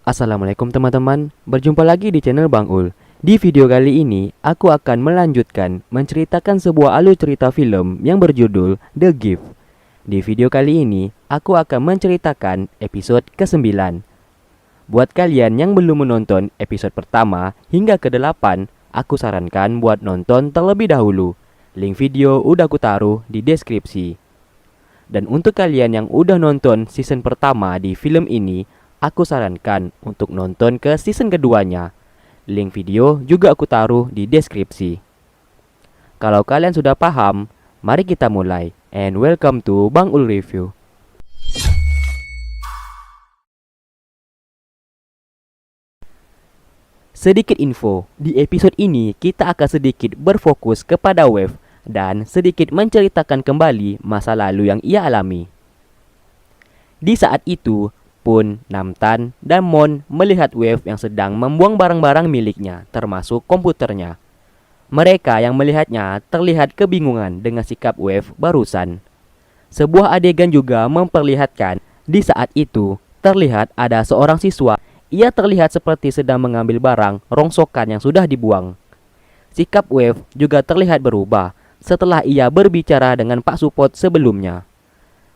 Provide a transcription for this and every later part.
Assalamualaikum teman-teman, berjumpa lagi di channel Bang Ul. Di video kali ini, aku akan melanjutkan menceritakan sebuah alur cerita film yang berjudul The Gift. Di video kali ini, aku akan menceritakan episode ke-9. Buat kalian yang belum menonton episode pertama hingga ke-8, aku sarankan buat nonton terlebih dahulu. Link video udah aku taruh di deskripsi. Dan untuk kalian yang udah nonton season pertama di film ini, aku sarankan untuk nonton ke season keduanya. Link video juga aku taruh di deskripsi. Kalau kalian sudah paham, mari kita mulai. And welcome to Bang Ul Review. Sedikit info, di episode ini kita akan sedikit berfokus kepada Wave dan sedikit menceritakan kembali masa lalu yang ia alami. Di saat itu, Pun, Namtan, dan Mon melihat Wave yang sedang membuang barang-barang miliknya, termasuk komputernya. Mereka yang melihatnya terlihat kebingungan dengan sikap Wave barusan. Sebuah adegan juga memperlihatkan di saat itu terlihat ada seorang siswa. Ia terlihat seperti sedang mengambil barang rongsokan yang sudah dibuang. Sikap Wave juga terlihat berubah setelah ia berbicara dengan Pak Supot sebelumnya.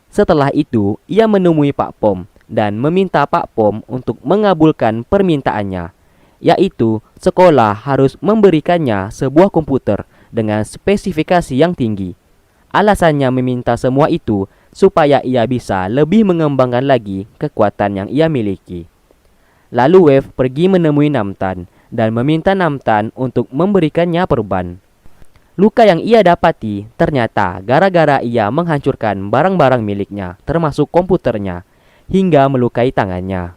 Setelah itu, ia menemui Pak Pom dan meminta Pak Pom untuk mengabulkan permintaannya, yaitu sekolah harus memberikannya sebuah komputer dengan spesifikasi yang tinggi. Alasannya meminta semua itu supaya ia bisa lebih mengembangkan lagi kekuatan yang ia miliki. Lalu Wave pergi menemui Namtan dan meminta Namtan untuk memberikannya perban. Luka yang ia dapati ternyata gara-gara ia menghancurkan barang-barang miliknya, termasuk komputernya, hingga melukai tangannya.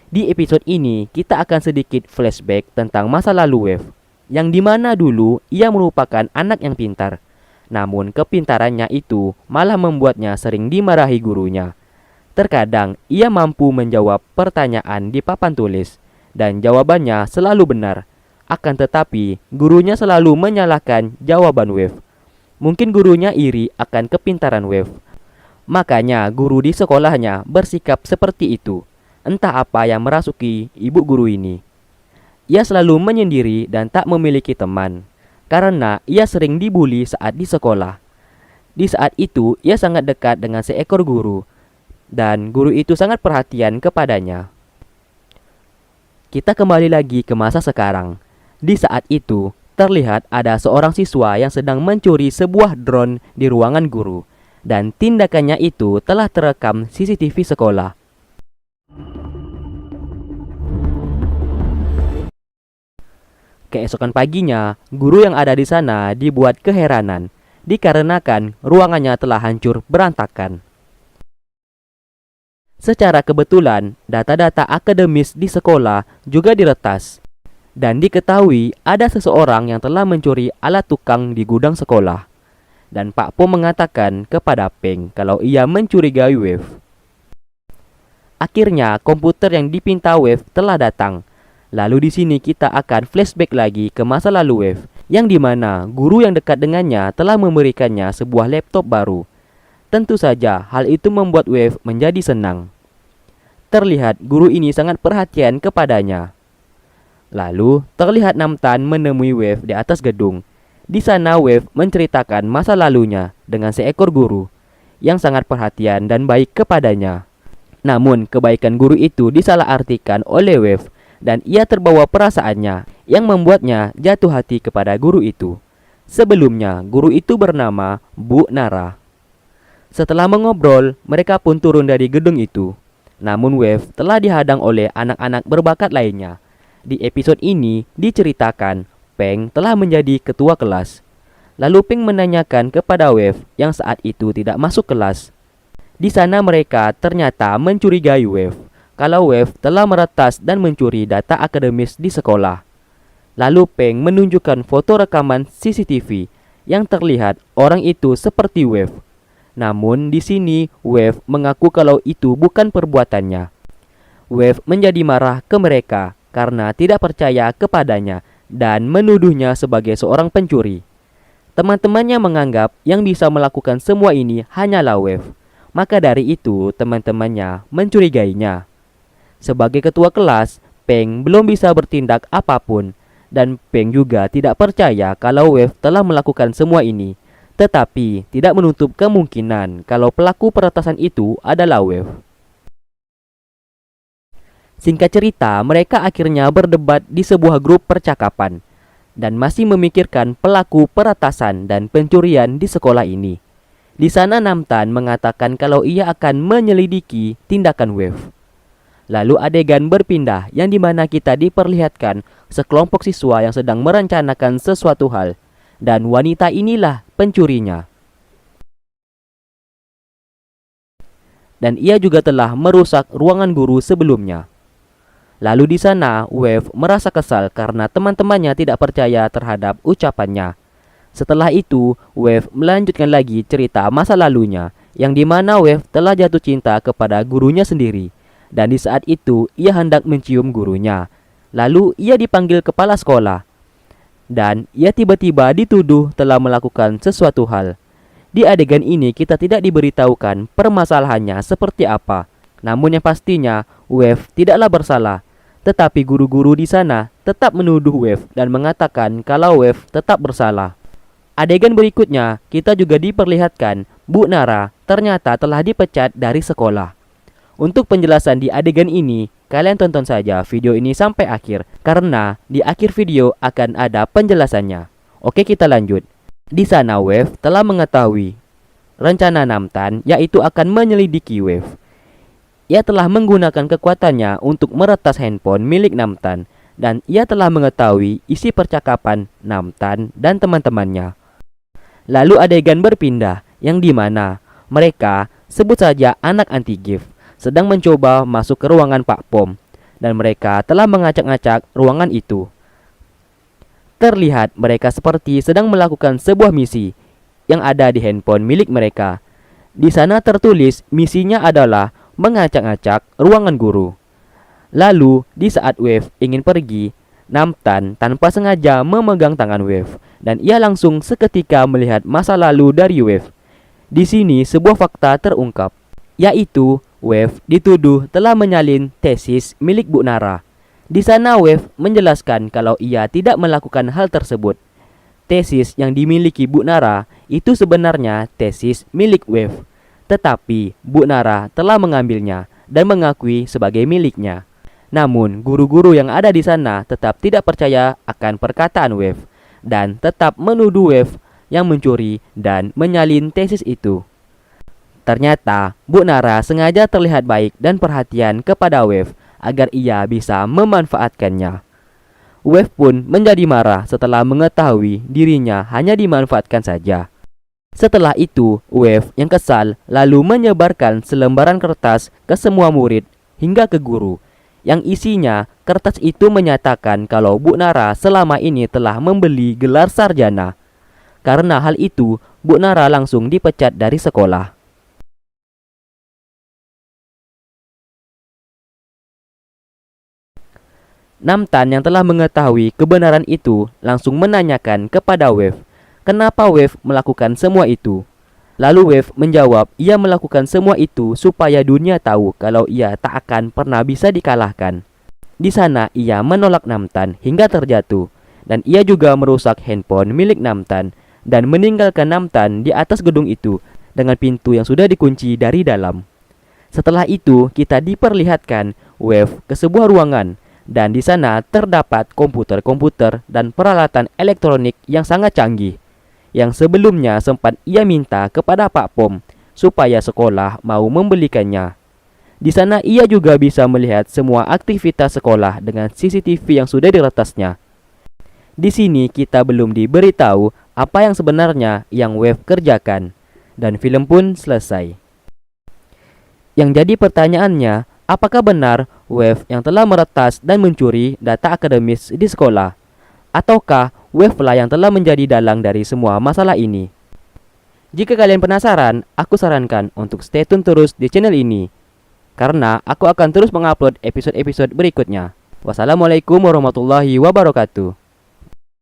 Di episode ini, kita akan sedikit flashback tentang masa lalu Wave, yang dimana dulu ia merupakan anak yang pintar. Namun kepintarannya itu malah membuatnya sering dimarahi gurunya. Terkadang ia mampu menjawab pertanyaan di papan tulis, dan jawabannya selalu benar. Akan tetapi, gurunya selalu menyalahkan jawaban Wave. Mungkin gurunya iri akan kepintaran Wave. Makanya guru di sekolahnya bersikap seperti itu. Entah apa yang merasuki ibu guru ini. Ia selalu menyendiri dan tak memiliki teman, karena ia sering dibully saat di sekolah. Di saat itu, ia sangat dekat dengan seekor guru, dan guru itu sangat perhatian kepadanya. Kita kembali lagi ke masa sekarang. Di saat itu, terlihat ada seorang siswa yang sedang mencuri sebuah drone di ruangan guru, dan tindakannya itu telah terekam CCTV sekolah. Keesokan paginya, guru yang ada di sana dibuat keheranan dikarenakan ruangannya telah hancur berantakan. Secara kebetulan, data-data akademis di sekolah juga diretas. Dan diketahui ada seseorang yang telah mencuri alat tukang di gudang sekolah. Dan Pak Po mengatakan kepada Peng kalau ia mencurigai Wave. Akhirnya komputer yang dipinta Wave telah datang. Lalu di sini kita akan flashback lagi ke masa lalu Wave, yang dimana guru yang dekat dengannya telah memberikannya sebuah laptop baru. Tentu saja hal itu membuat Wave menjadi senang. Terlihat guru ini sangat perhatian kepadanya. Lalu terlihat Namtan menemui Wave di atas gedung. Di sana Wave menceritakan masa lalunya dengan seekor guru yang sangat perhatian dan baik kepadanya. Namun kebaikan guru itu disalahartikan oleh Wave dan ia terbawa perasaannya yang membuatnya jatuh hati kepada guru itu. Sebelumnya guru itu bernama Bu Nara. Setelah mengobrol, mereka pun turun dari gedung itu. Namun Wave telah dihadang oleh anak-anak berbakat lainnya. Di episode ini diceritakan Peng telah menjadi ketua kelas. Lalu Peng menanyakan kepada Wave yang saat itu tidak masuk kelas. Di sana mereka ternyata mencurigai Wave kalau Wave telah meretas dan mencuri data akademis di sekolah. Lalu Peng menunjukkan foto rekaman CCTV yang terlihat orang itu seperti Wave. Namun di sini Wave mengaku kalau itu bukan perbuatannya. Wave menjadi marah ke mereka karena tidak percaya kepadanya dan menuduhnya sebagai seorang pencuri. Teman-temannya menganggap yang bisa melakukan semua ini hanyalah Wave. Maka dari itu teman-temannya mencurigainya. Sebagai ketua kelas, Peng belum bisa bertindak apapun, dan Peng juga tidak percaya kalau Wave telah melakukan semua ini. Tetapi tidak menutup kemungkinan kalau pelaku peretasan itu adalah Wave. Singkat cerita, mereka akhirnya berdebat di sebuah grup percakapan dan masih memikirkan pelaku peretasan dan pencurian di sekolah ini. Di sana Namtan mengatakan kalau ia akan menyelidiki tindakan Wave. Lalu adegan berpindah yang dimana kita diperlihatkan sekelompok siswa yang sedang merencanakan sesuatu hal, dan wanita inilah pencurinya. Dan ia juga telah merusak ruangan guru sebelumnya. Lalu di sana, Wave merasa kesal karena teman-temannya tidak percaya terhadap ucapannya. Setelah itu, Wave melanjutkan lagi cerita masa lalunya, yang dimana Wave telah jatuh cinta kepada gurunya sendiri. Dan di saat itu, ia hendak mencium gurunya. Lalu ia dipanggil kepala sekolah. Dan ia tiba-tiba dituduh telah melakukan sesuatu hal. Di adegan ini kita tidak diberitahukan permasalahannya seperti apa. Namun yang pastinya, Wave tidaklah bersalah. Tetapi guru-guru di sana tetap menuduh Wave dan mengatakan kalau Wave tetap bersalah. Adegan berikutnya, kita juga diperlihatkan Bu Nara ternyata telah dipecat dari sekolah. Untuk penjelasan di adegan ini, kalian tonton saja video ini sampai akhir, karena di akhir video akan ada penjelasannya. Oke, kita lanjut. Di sana Wave telah mengetahui rencana Namtan, yaitu akan menyelidiki Wave. Ia telah menggunakan kekuatannya untuk meretas handphone milik Namtan, dan ia telah mengetahui isi percakapan Namtan dan teman-temannya. Lalu adegan berpindah, yang dimana mereka, sebut saja anak anti-gift, sedang mencoba masuk ke ruangan Pak Pom, dan mereka telah mengacak-acak ruangan itu. Terlihat mereka seperti sedang melakukan sebuah misi yang ada di handphone milik mereka. Di sana tertulis misinya adalah mengacak-acak ruangan guru. Lalu di saat Wave ingin pergi, Namtan tanpa sengaja memegang tangan Wave, dan ia langsung seketika melihat masa lalu dari Wave. Di sini sebuah fakta terungkap, yaitu Wave dituduh telah menyalin tesis milik Bu Nara. Di sana Wave menjelaskan kalau ia tidak melakukan hal tersebut. Tesis yang dimiliki Bu Nara itu sebenarnya tesis milik Wave. Tetapi Bu Nara telah mengambilnya dan mengakui sebagai miliknya. Namun guru-guru yang ada di sana tetap tidak percaya akan perkataan Wave dan tetap menuduh Wave yang mencuri dan menyalin tesis itu. Ternyata Bu Nara sengaja terlihat baik dan perhatian kepada Wave agar ia bisa memanfaatkannya. Wave pun menjadi marah setelah mengetahui dirinya hanya dimanfaatkan saja. Setelah itu, Wave yang kesal lalu menyebarkan selembaran kertas ke semua murid hingga ke guru. Yang isinya, kertas itu menyatakan kalau Bu Nara selama ini telah membeli gelar sarjana. Karena hal itu, Bu Nara langsung dipecat dari sekolah. Namtan yang telah mengetahui kebenaran itu langsung menanyakan kepada Wave, kenapa Wave melakukan semua itu. Lalu Wave menjawab ia melakukan semua itu supaya dunia tahu kalau ia tak akan pernah bisa dikalahkan. Di sana ia menolak Namtan hingga terjatuh, dan ia juga merusak handphone milik Namtan dan meninggalkan Namtan di atas gedung itu dengan pintu yang sudah dikunci dari dalam. Setelah itu kita diperlihatkan Wave ke sebuah ruangan, dan di sana terdapat komputer-komputer dan peralatan elektronik yang sangat canggih, yang sebelumnya sempat ia minta kepada Pak Pom supaya sekolah mau membelikannya. Di sana ia juga bisa melihat semua aktivitas sekolah dengan CCTV yang sudah diretasnya. Di sini kita belum diberitahu apa yang sebenarnya yang Wave kerjakan, dan film pun selesai. Yang jadi pertanyaannya, apakah benar Wave yang telah meretas dan mencuri data akademis di sekolah? Ataukah Wave lah yang telah menjadi dalang dari semua masalah ini? Jika kalian penasaran, aku sarankan untuk stay tune terus di channel ini, karena aku akan terus mengupload episode-episode berikutnya. Wassalamualaikum warahmatullahi wabarakatuh.